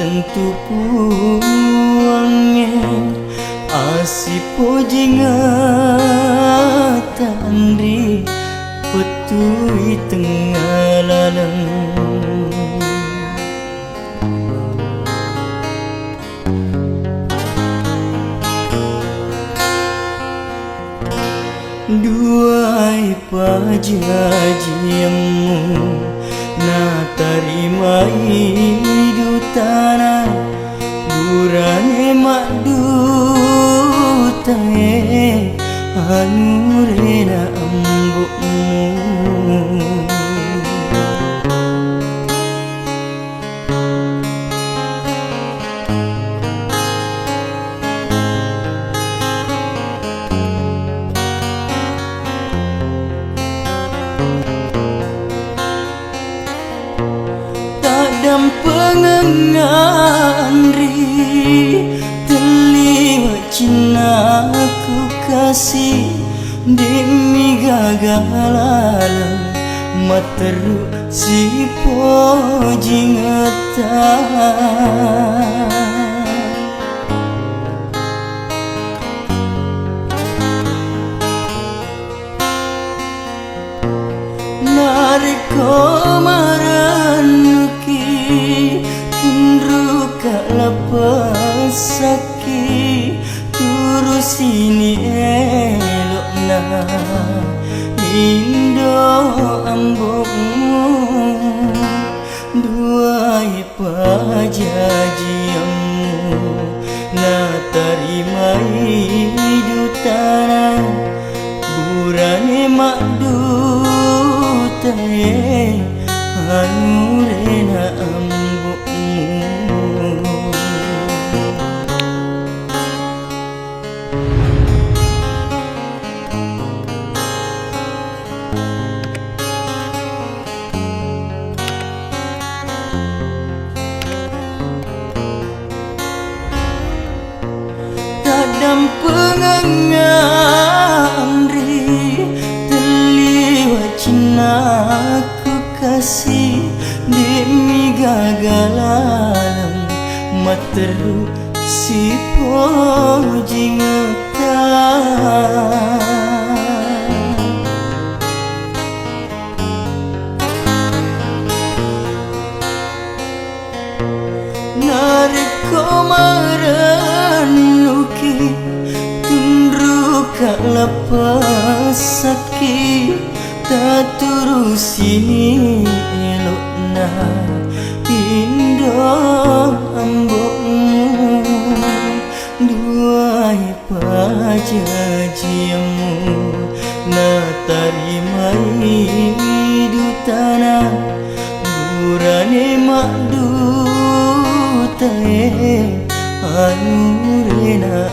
tentu puangnya asipo jingatan ri petui tengah laleng duai pajajiamu na tarimai dutana burane makdutae anurena ambukmu dan pengengan ri terliwat cinta ku kasih demi gagalan materu si pojingatan narik komaran tunruka lepas sakit turus ini elok na indo ambokmu duai pajajiamu na tarimai dutana burane makdutae anurena ambokmu dan pengengan ri terliwat cinta ku kasih demi gagalan materu si pojingatan narik komaran nuki tunruka lepas sakit tak turus ini elok na indo ambokmu duai pajajiamu na tarimai dutana burane makdutae anurena